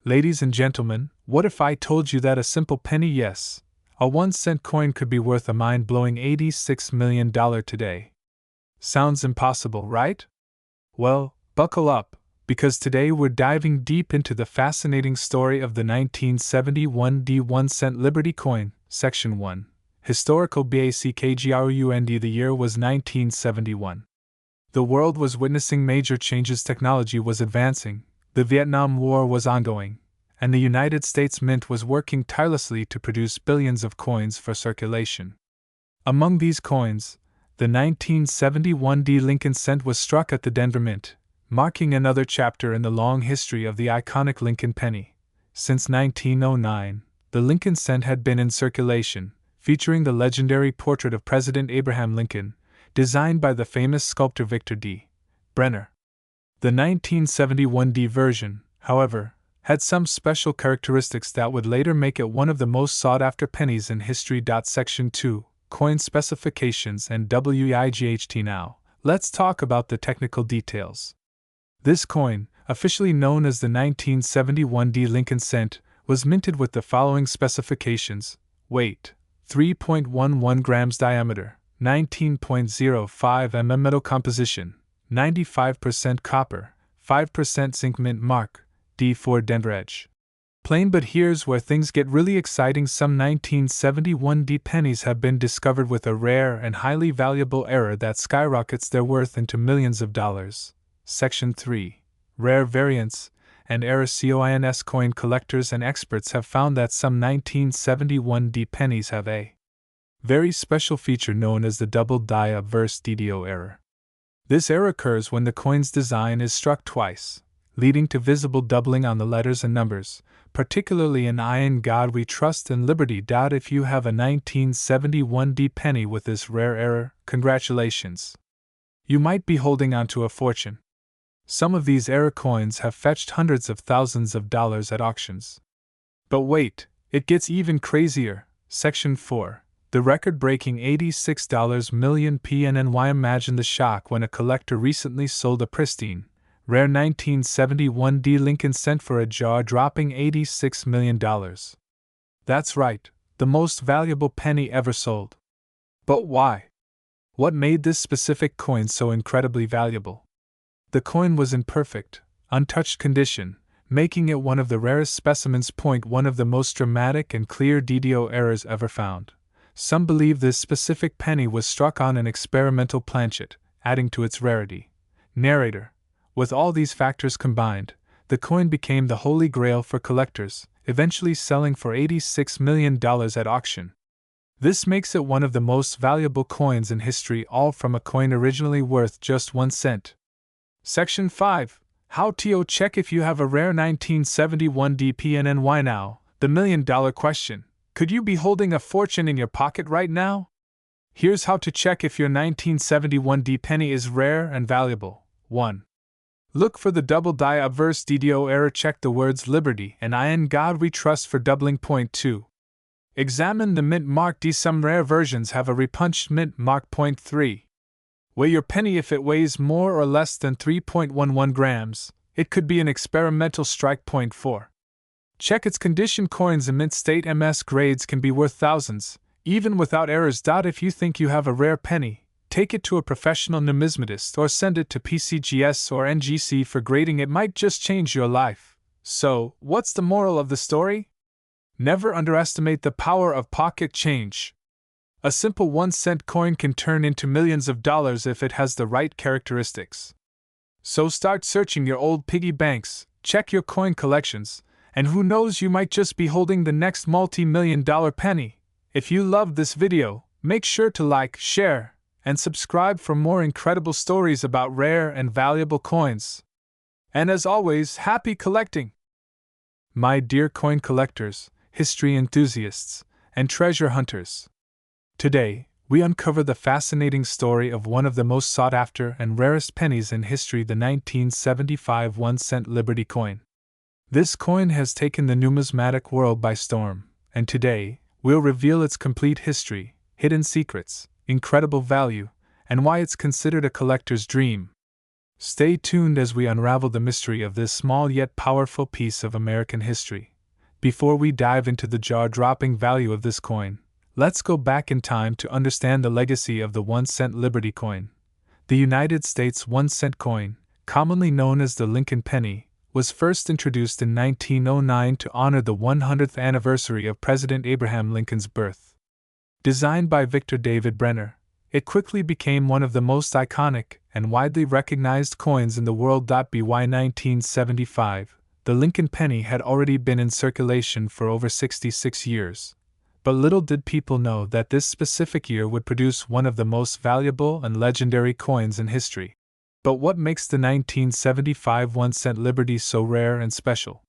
Ladies and gentlemen, what if I told you that a simple penny, yes, a 1-cent coin could be worth a mind-blowing $86 million today? Sounds impossible, right? Well, buckle up, because today we're diving deep into the fascinating story of the 1971 1-cent Liberty coin. Section 1. Historical background. The year was 1971. The world was witnessing major changes. Technology was advancing, the Vietnam War was ongoing, and the United States Mint was working tirelessly to produce billions of coins for circulation. Among these coins, the 1971 Lincoln cent was struck at the Denver Mint, marking another chapter in the long history of the iconic Lincoln penny. Since 1909, the Lincoln cent had been in circulation, featuring the legendary portrait of President Abraham Lincoln, designed by the famous sculptor Victor D. Brenner. The 1971 version, however, had some special characteristics that would later make it one of the most sought-after pennies in history. Section 2. Coin specifications and WIGHT. Now, let's talk about the technical details. This coin, officially known as the 1971 Lincoln cent, was minted with the following specifications: weight, 3.11 grams, diameter, 19.05 mm, metal composition, 95% copper, 5% zinc, mint mark, D4 Denver edge. Plain. But here's where things get really exciting. Some 1971 pennies have been discovered with a rare and highly valuable error that skyrockets their worth into millions of dollars. Section 3. Rare variants and errors. Coin collectors and experts have found that some 1971 pennies have a very special feature known as the double die obverse DDO error. This error occurs when the coin's design is struck twice, leading to visible doubling on the letters and numbers, particularly in I In God We Trust and Liberty. If you have a 1971 penny with this rare error, congratulations. You might be holding on to a fortune. Some of these error coins have fetched hundreds of thousands of dollars at auctions. But wait, it gets even crazier. Section 4. The record-breaking $86 million PNNY. Imagine the shock when a collector recently sold a pristine, rare 1971 Lincoln cent for a jaw-dropping $86 million. That's right, the most valuable penny ever sold. But why? What made this specific coin so incredibly valuable? The coin was in perfect, untouched condition, making it one of the rarest specimens. One of the most dramatic and clear DDO errors ever found. Some believe this specific penny was struck on an experimental planchet, adding to its rarity. Narrator. With all these factors combined, the coin became the holy grail for collectors, eventually selling for $86 million at auction. This makes it one of the most valuable coins in history, all from a coin originally worth just 1 cent. Section 5. How to check if you have a rare 1971 PNNY. Now, the million-dollar question: could you be holding a fortune in your pocket right now? Here's how to check if your 1971 penny is rare and valuable. 1. Look for the double die obverse DDO error. Check the words Liberty and I In God We Trust for doubling. 2. Examine the mint mark D. Some rare versions have a repunched mint mark. 3. Weigh your penny. If it weighs more or less than 3.11 grams, it could be an experimental strike. 4. Check its condition. Coins in mint state MS grades can be worth thousands, even without errors. If you think you have a rare penny, take it to a professional numismatist or send it to PCGS or NGC for grading. It might just change your life. So, what's the moral of the story? Never underestimate the power of pocket change. A simple 1-cent coin can turn into millions of dollars if it has the right characteristics. So start searching your old piggy banks, check your coin collections, and who knows, you might just be holding the next multi-million-dollar penny. If you loved this video, make sure to like, share, and subscribe for more incredible stories about rare and valuable coins. And as always, happy collecting! My dear coin collectors, history enthusiasts, and treasure hunters. Today, we uncover the fascinating story of one of the most sought-after and rarest pennies in history, the 1975 1-cent Liberty coin. This coin has taken the numismatic world by storm, and today, we'll reveal its complete history, hidden secrets, incredible value, and why it's considered a collector's dream. Stay tuned as we unravel the mystery of this small yet powerful piece of American history. Before we dive into the jaw-dropping value of this coin, let's go back in time to understand the legacy of the 1-cent Liberty coin. The United States 1-cent coin, commonly known as the Lincoln penny, was first introduced in 1909 to honor the 100th anniversary of President Abraham Lincoln's birth. Designed by Victor David Brenner, it quickly became one of the most iconic and widely recognized coins in the world. By 1975, the Lincoln penny had already been in circulation for over 66 years. But little did people know that this specific year would produce one of the most valuable and legendary coins in history. But what makes the 1975 1-cent Liberty so rare and special?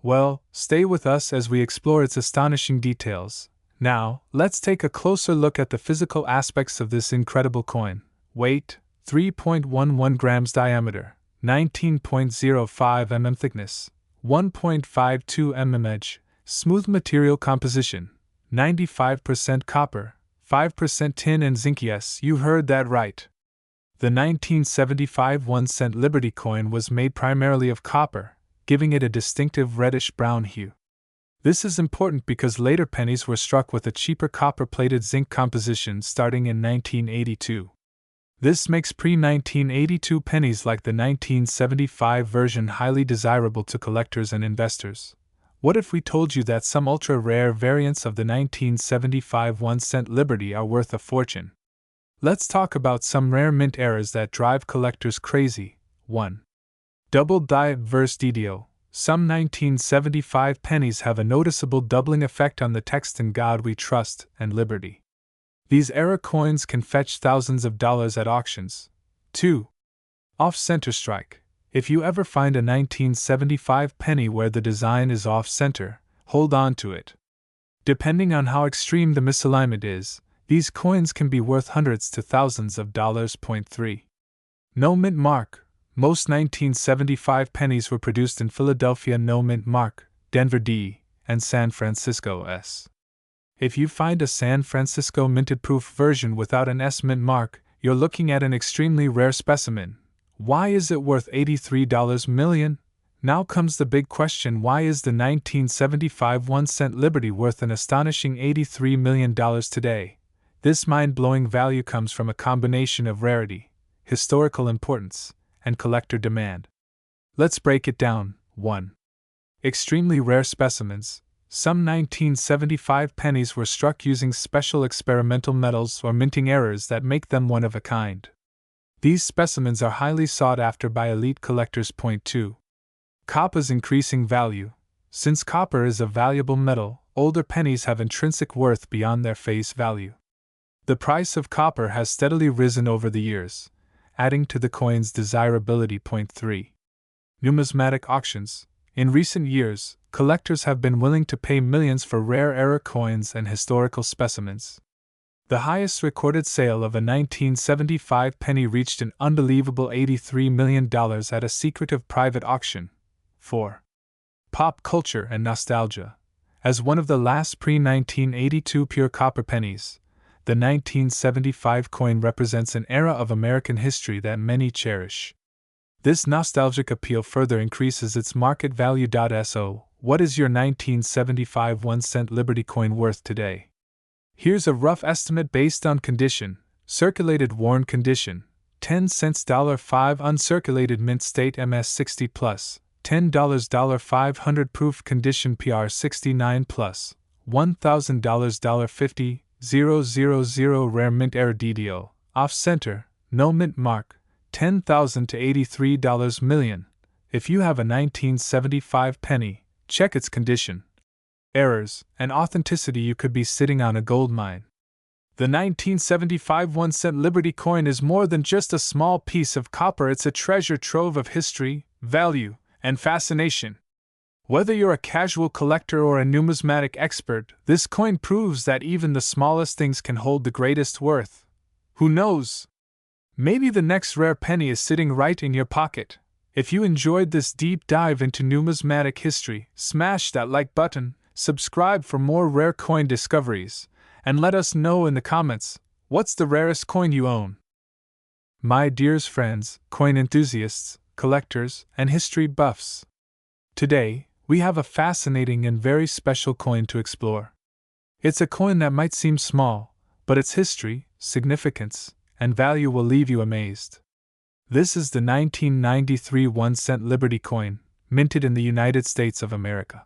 Well, stay with us as we explore its astonishing details. Now, let's take a closer look at the physical aspects of this incredible coin. Weight: 3.11 grams diameter, 19.05 mm thickness, 1.52 mm edge, smooth material composition, 95% copper, 5% tin and zinc. Yes, you heard that right. The 1975 1-cent Liberty coin was made primarily of copper, giving it a distinctive reddish-brown hue. This is important because later pennies were struck with a cheaper copper-plated zinc composition starting in 1982. This makes pre-1982 pennies like the 1975 version highly desirable to collectors and investors. What if we told you that some ultra-rare variants of the 1975 1-cent Liberty are worth a fortune? Let's talk about some rare mint errors that drive collectors crazy. 1. Double die verse DDO. Some 1975 pennies have a noticeable doubling effect on the text "In God We Trust" and "Liberty." These error coins can fetch thousands of dollars at auctions. 2. Off-center strike. If you ever find a 1975 penny where the design is off-center, hold on to it. Depending on how extreme the misalignment is, these coins can be worth hundreds to thousands of dollars. 3. No mint mark. Most 1975 pennies were produced in Philadelphia. No mint mark, Denver D, and San Francisco S. If you find a San Francisco minted proof version without an S mint mark, you're looking at an extremely rare specimen. Why is it worth $83 million? Now comes the big question: why is the 1975 1-cent Liberty worth an astonishing $83 million today? This mind-blowing value comes from a combination of rarity, historical importance, and collector demand. Let's break it down. 1. Extremely rare specimens. Some 1975 pennies were struck using special experimental metals or minting errors that make them one of a kind. These specimens are highly sought after by elite collectors. 2. Copper's increasing value. Since copper is a valuable metal, older pennies have intrinsic worth beyond their face value. The price of copper has steadily risen over the years, adding to the coin's desirability. 3. Numismatic auctions. In recent years, collectors have been willing to pay millions for rare error coins and historical specimens. The highest recorded sale of a 1975 penny reached an unbelievable $83 million at a secretive private auction. 4. Pop culture and nostalgia. As one of the last pre-1982 pure copper pennies, the 1975 coin represents an era of American history that many cherish. This nostalgic appeal further increases its market value. So, what is your 1975 1-cent Liberty coin worth today? Here's a rough estimate based on condition: circulated worn condition, 10 cents $5 uncirculated mint state MS60 plus, $10 500 proof condition PR 69 plus, $1,000 $50 000 rare mint error DDO, off-center, no mint mark, $10,000 to $83 million. If you have a 1975 penny, check its condition, errors, and authenticity. You could be sitting on a gold mine. The 1975 1-cent Liberty coin is more than just a small piece of copper. It's a treasure trove of history, value, and fascination. Whether you're a casual collector or a numismatic expert, this coin proves that even the smallest things can hold the greatest worth. Who knows? Maybe the next rare penny is sitting right in your pocket. If you enjoyed this deep dive into numismatic history, smash that like button, subscribe for more rare coin discoveries, and let us know in the comments, what's the rarest coin you own? My dearest friends, coin enthusiasts, collectors, and history buffs. Today, we have a fascinating and very special coin to explore. It's a coin that might seem small, but its history, significance, and value will leave you amazed. This is the 1993 1-cent Liberty coin, minted in the United States of America.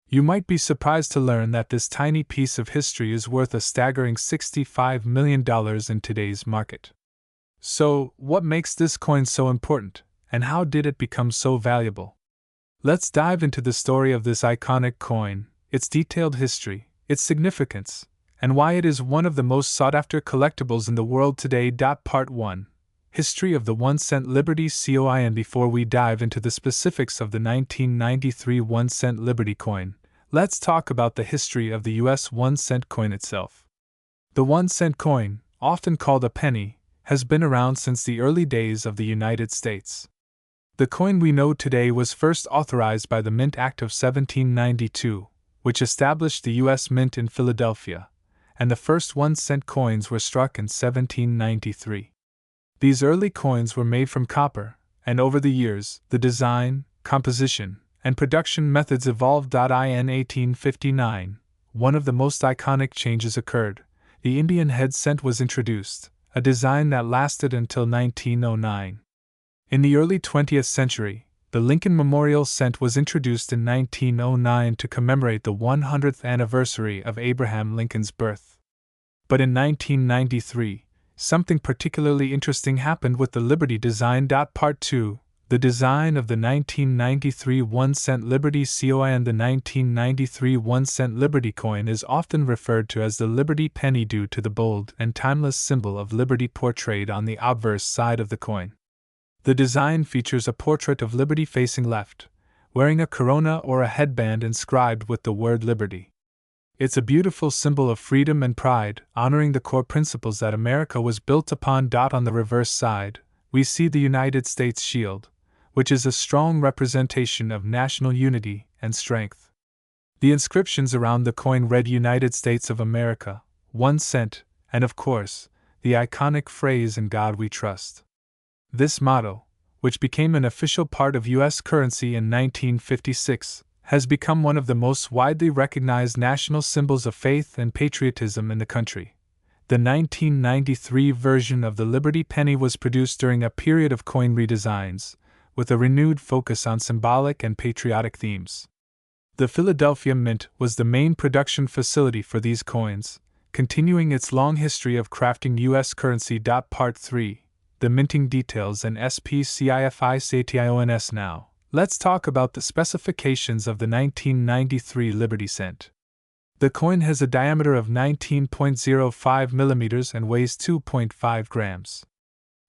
You might be surprised to learn that this tiny piece of history is worth a staggering $65 million in today's market. So, what makes this coin so important, and how did it become so valuable? Let's dive into the story of this iconic coin, its detailed history, its significance, and why it is one of the most sought-after collectibles in the world today. Part 1. History of the 1-cent Liberty coin. Before we dive into the specifics of the 1993 1-cent Liberty coin, let's talk about the history of the US 1-cent coin itself. The 1-cent coin, often called a penny, has been around since the early days of the United States. The coin we know today was first authorized by the Mint Act of 1792, which established the U.S. Mint in Philadelphia, and the first 1-cent coins were struck in 1793. These early coins were made from copper, and over the years, the design, composition, and production methods evolved. In 1859, one of the most iconic changes occurred. The Indian head cent was introduced, a design that lasted until 1909. In the early 20th century, the Lincoln Memorial Cent was introduced in 1909 to commemorate the 100th anniversary of Abraham Lincoln's birth. But in 1993, something particularly interesting happened with the Liberty design. Part 2. The design of the 1993 1-cent Liberty coin. The 1993 1-cent Liberty coin is often referred to as the Liberty penny due to the bold and timeless symbol of liberty portrayed on the obverse side of the coin. The design features a portrait of Liberty facing left, wearing a corona or a headband inscribed with the word Liberty. It's a beautiful symbol of freedom and pride, honoring the core principles that America was built upon. On the reverse side, we see the United States shield, which is a strong representation of national unity and strength. The inscriptions around the coin read United States of America, 1 cent, and of course, the iconic phrase "In God We Trust." This motto, which became an official part of U.S. currency in 1956, has become one of the most widely recognized national symbols of faith and patriotism in the country. The 1993 version of the Liberty penny was produced during a period of coin redesigns, with a renewed focus on symbolic and patriotic themes. The Philadelphia Mint was the main production facility for these coins, continuing its long history of crafting U.S. currency. Part 3. The minting details and specifications. Now, let's talk about the specifications of the 1993 Liberty cent. The coin has a diameter of 19.05 millimeters and weighs 2.5 grams.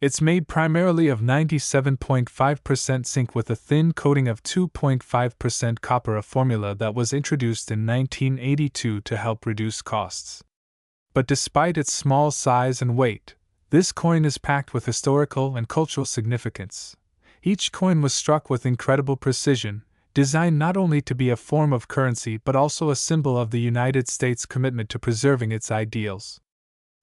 It's made primarily of 97.5% zinc with a thin coating of 2.5% copper, a formula that was introduced in 1982 to help reduce costs. But despite its small size and weight, this coin is packed with historical and cultural significance. Each coin was struck with incredible precision, designed not only to be a form of currency but also a symbol of the United States' commitment to preserving its ideals.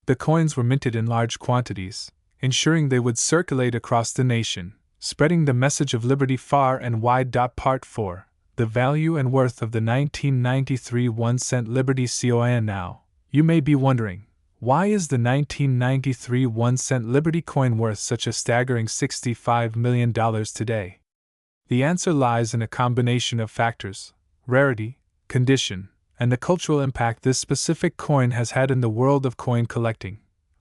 The coins were minted in large quantities, ensuring they would circulate across the nation, spreading the message of liberty far and wide. Part 4. The value and worth of the 1993 1-cent Liberty coin. Now, you may be wondering, why is the 1993 1-cent Liberty coin worth such a staggering $65 million today? The answer lies in a combination of factors: rarity, condition, and the cultural impact this specific coin has had in the world of coin collecting.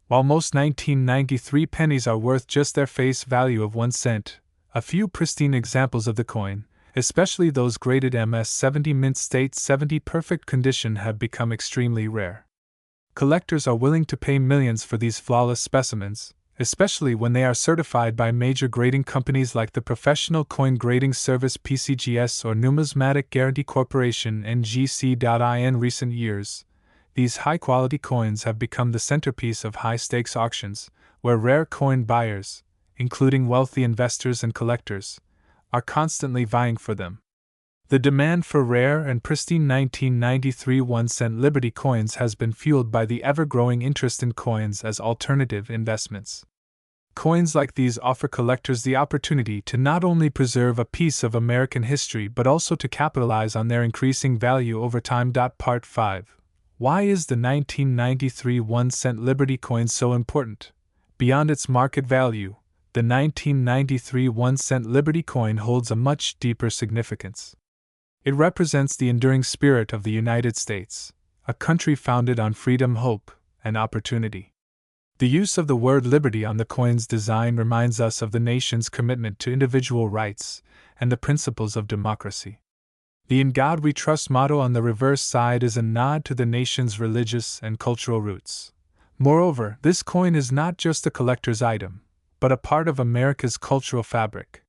While most 1993 pennies are worth just their face value of 1 cent, a few pristine examples of the coin, especially those graded MS-70 Mint State 70 perfect condition, have become extremely rare. Collectors are willing to pay millions for these flawless specimens, especially when they are certified by major grading companies like the Professional Coin Grading Service (PCGS) or Numismatic Guarantee Corporation (NGC). In recent years, these high-quality coins have become the centerpiece of high-stakes auctions, where rare coin buyers, including wealthy investors and collectors, are constantly vying for them. The demand for rare and pristine 1993 1-cent Liberty coins has been fueled by the ever-growing interest in coins as alternative investments. Coins like these offer collectors the opportunity to not only preserve a piece of American history but also to capitalize on their increasing value over time. Part 5. Why is the 1993 1-cent Liberty coin so important? Beyond its market value, the 1993 1-cent Liberty coin holds a much deeper significance. It represents the enduring spirit of the United States, a country founded on freedom, hope, and opportunity. The use of the word liberty on the coin's design reminds us of the nation's commitment to individual rights and the principles of democracy. The "In God We Trust" motto on the reverse side is a nod to the nation's religious and cultural roots. Moreover, this coin is not just a collector's item, but a part of America's cultural fabric.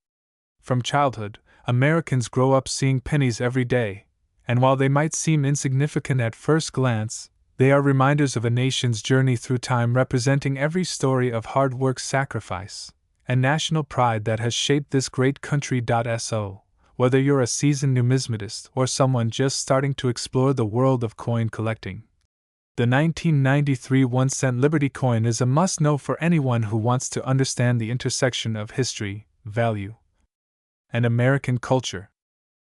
From childhood, Americans grow up seeing pennies every day, and while they might seem insignificant at first glance, they are reminders of a nation's journey through time, representing every story of hard work, sacrifice, and national pride that has shaped this great country. So, whether you're a seasoned numismatist or someone just starting to explore the world of coin collecting, the 1993 1-cent Liberty coin is a must-know for anyone who wants to understand the intersection of history, value, and American culture.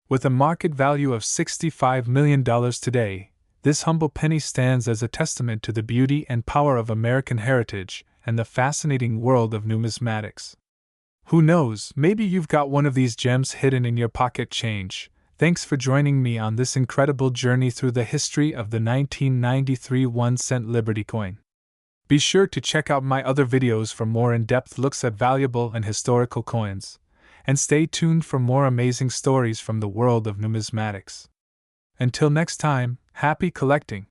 With a market value of $65 million today, this humble penny stands as a testament to the beauty and power of American heritage and the fascinating world of numismatics. Who knows, maybe you've got one of these gems hidden in your pocket change. Thanks for joining me on this incredible journey through the history of the 1993 1-cent Liberty coin. Be sure to check out my other videos for more in-depth looks at valuable and historical coins, and stay tuned for more amazing stories from the world of numismatics. Until next time, happy collecting!